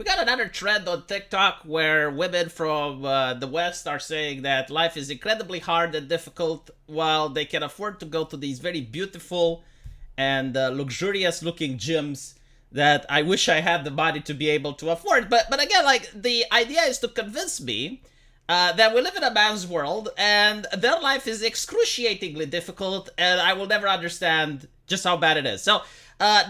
We got another trend on TikTok where women from the West are saying that life is incredibly hard and difficult while they can afford to go to these very beautiful and luxurious looking gyms that I wish I had the money to be able to afford. But again, like the idea is to convince me that we live in a man's world and their life is excruciatingly difficult, and I will never understand just how bad it is. So,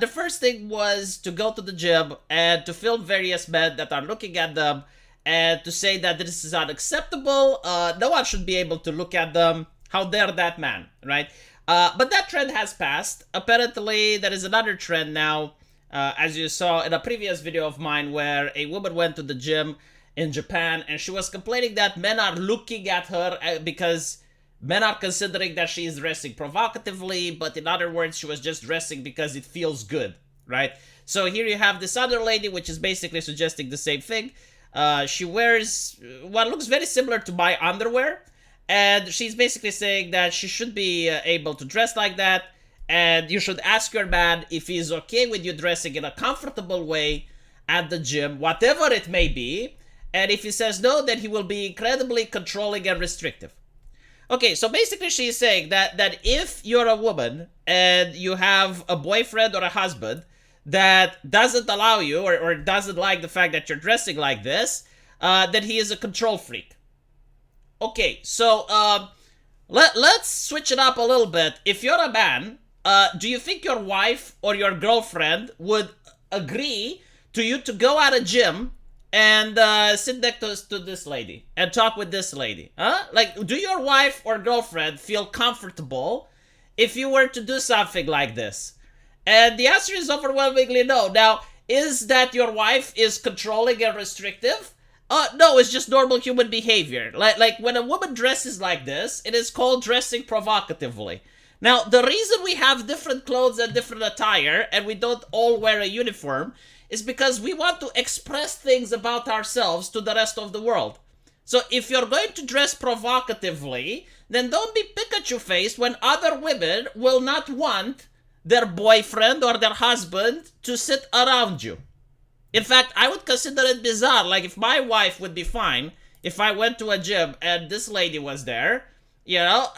the first thing was to go to the gym and to film various men that are looking at them and to say that this is unacceptable. No one should be able to look at them. How dare that man, right? But that trend has passed. Apparently, there is another trend now, as you saw in a previous video of mine, where a woman went to the gym in Japan and she was complaining that men are looking at her because men are considering that she is dressing provocatively, but in other words, she was just dressing because it feels good, right? So here you have this other lady, which is basically suggesting the same thing. She wears what looks very similar to my underwear, and she's basically saying that she should be able to dress like that, and you should ask your man if he's okay with you dressing in a comfortable way at the gym, whatever it may be, and if he says no, then he will be incredibly controlling and restrictive. Okay, so basically she's saying that if you're a woman and you have a boyfriend or a husband that doesn't allow you or doesn't like the fact that you're dressing like this, then he is a control freak. Okay, so let's switch it up a little bit. If you're a man, do you think your wife or your girlfriend would agree to you to go at a gym and sit next to this lady and talk with this lady? Huh? Like, do your wife or girlfriend feel comfortable if you were to do something like this? And the answer is overwhelmingly no. Now, is that your wife is controlling and restrictive? No, it's just normal human behavior. Like when a woman dresses like this, it is called dressing provocatively. Now, the reason we have different clothes and different attire, and we don't all wear a uniform, is because we want to express things about ourselves to the rest of the world. So if you're going to dress provocatively, then don't be Pikachu-faced when other women will not want their boyfriend or their husband to sit around you. In fact, I would consider it bizarre. Like, if my wife would be fine if I went to a gym and this lady was there, you know,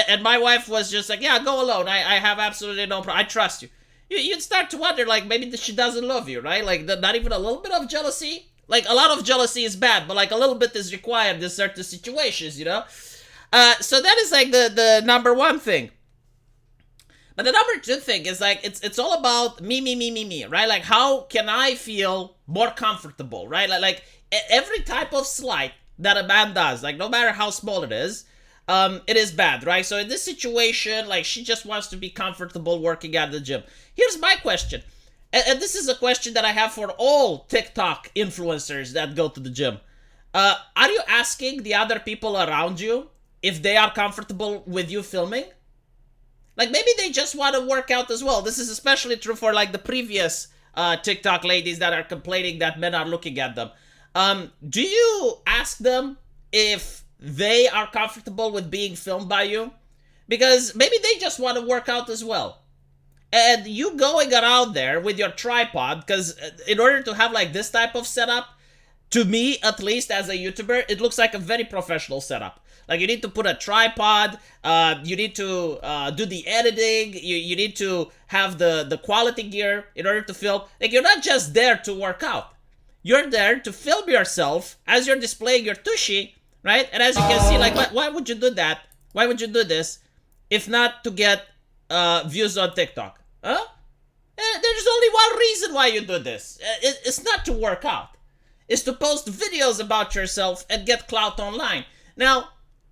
and my wife was just like, yeah, go alone. I have absolutely no problem. I trust you. You'd start to wonder, like, maybe she doesn't love you, right? Like, not even a little bit of jealousy? Like, a lot of jealousy is bad, but, like, a little bit is required in certain situations, you know? So that is, like, the number one thing. But the number two thing is, like, it's all about me, right? Like, how can I feel more comfortable, right? Like every type of slight that a man does, like, no matter how small it is bad, right? So in this situation, like, she just wants to be comfortable working at the gym. Here's my question, and this is a question that I have for all TikTok influencers that go to the gym. Are you asking the other people around you if they are comfortable with you filming? Like, maybe they just want to work out as well. This is especially true for, like, the previous TikTok ladies that are complaining that men are looking at them. Do you ask them if they are comfortable with being filmed by you? Because maybe they just want to work out as well. And you going around there with your tripod, because in order to have, like, this type of setup, to me, at least as a YouTuber, it looks like a very professional setup. Like, you need to put a tripod, you need to do the editing, you need to have the quality gear in order to film. Like, you're not just there to work out. You're there to film yourself as you're displaying your tushy, right? And as you can see, like, why would you do that? Why would you do this if not to get views on TikTok? Huh? There's only one reason why you do this. It's not to work out. It's to post videos about yourself and get clout online. Now,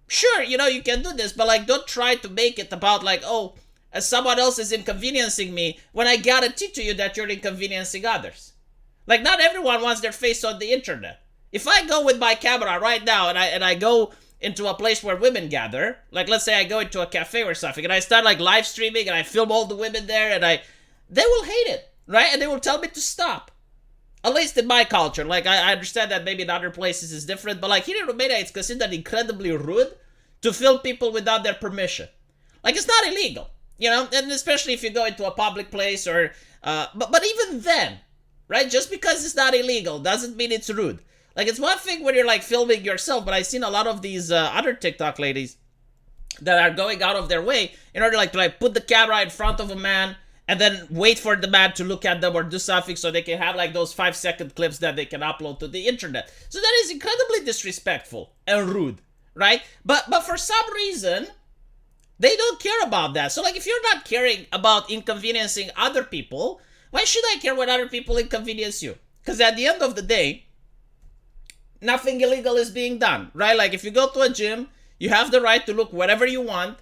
sure, you know, you can do this, but, like, don't try to make it about, like, oh, someone else is inconveniencing me, when I guarantee to you that you're inconveniencing others. Like, not everyone wants their face on the internet. If I go with my camera right now and I go into a place where women gather, like, let's say I go into a cafe or something, and I start, like, live streaming and I film all the women there, and they will hate it, right? And they will tell me to stop. At least in my culture. Like, I understand that maybe in other places is different, but, like, here in Romania, it's considered incredibly rude to film people without their permission. Like, it's not illegal, you know? And especially if you go into a public place or... but even then, right? Just because it's not illegal doesn't mean it's rude. Like, it's one thing when you're like filming yourself, but I've seen a lot of these other TikTok ladies that are going out of their way in order to like put the camera in front of a man and then wait for the man to look at them or do something so they can have like those 5-second clips that they can upload to the internet. So that is incredibly disrespectful and rude, right? But for some reason, they don't care about that. So like, if you're not caring about inconveniencing other people, why should I care when other people inconvenience you? Because at the end of the day, nothing illegal is being done, right? Like, if you go to a gym, you have the right to look whatever you want,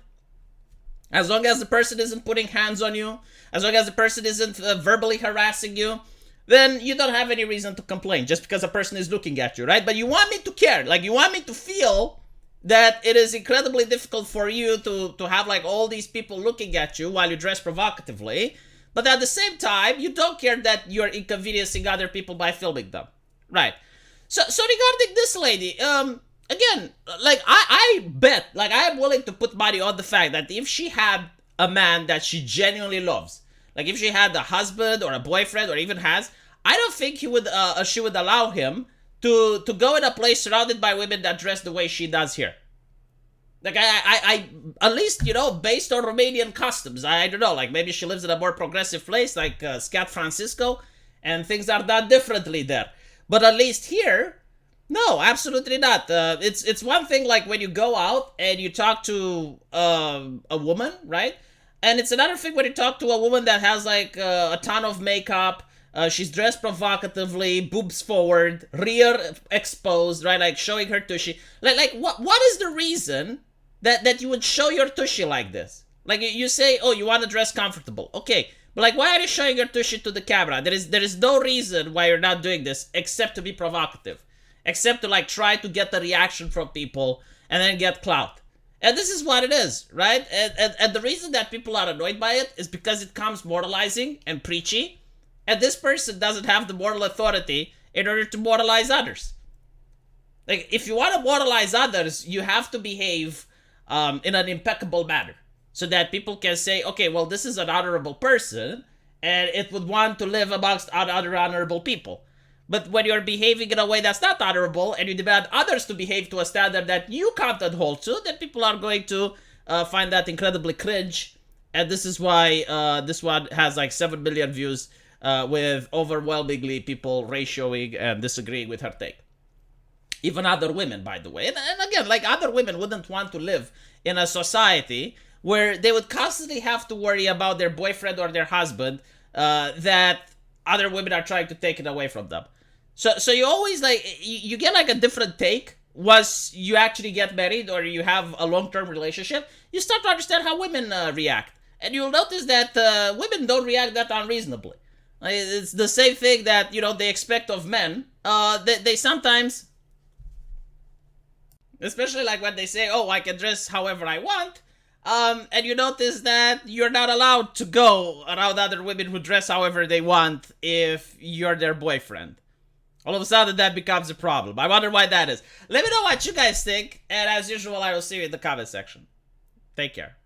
as long as the person isn't putting hands on you, as long as the person isn't verbally harassing you, then you don't have any reason to complain just because a person is looking at you, right? But you want me to care. Like, you want me to feel that it is incredibly difficult for you to have like all these people looking at you while you dress provocatively, but at the same time, you don't care that you're inconveniencing other people by filming them, right? So regarding this lady, again, like, I bet, like, I am willing to put money on the fact that if she had a man that she genuinely loves, like if she had a husband or a boyfriend or even has, I don't think she would allow him to go in a place surrounded by women that dress the way she does here. Like, I at least, you know, based on Romanian customs, I don't know, like, maybe she lives in a more progressive place like Scat Francisco, and things are done differently there. But at least here, no, absolutely not. It's one thing like when you go out and you talk to a woman, right? And it's another thing when you talk to a woman that has like a ton of makeup. She's dressed provocatively, boobs forward, rear exposed, right? Like showing her tushy. Like what is the reason that you would show your tushy like this? Like, you say, oh, you want to dress comfortable, okay? But like, why are you showing your tushy to the camera? There is no reason why you're not doing this except to be provocative, except to like try to get the reaction from people and then get clout. And this is what it is, right? And the reason that people are annoyed by it is because it comes moralizing and preachy, and this person doesn't have the moral authority in order to moralize others. Like, if you want to moralize others, you have to behave in an impeccable manner, so that people can say, okay, well, this is an honorable person, and it would want to live amongst other honorable people. But when you're behaving in a way that's not honorable, and you demand others to behave to a standard that you can't hold to, then people are going to find that incredibly cringe. And this is why this one has like 7 million views, with overwhelmingly people ratioing and disagreeing with her take. Even other women, by the way. And again, like, other women wouldn't want to live in a society where they would constantly have to worry about their boyfriend or their husband, that other women are trying to take it away from them. So you always, like, you get like a different take once you actually get married or you have a long-term relationship. You start to understand how women react. And you'll notice that women don't react that unreasonably. Like, it's the same thing that, you know, they expect of men. They sometimes, especially like when they say, oh, I can dress however I want, and you notice that you're not allowed to go around other women who dress however they want if you're their boyfriend. All of a sudden, that becomes a problem. I wonder why that is. Let me know what you guys think, and as usual, I will see you in the comment section. Take care.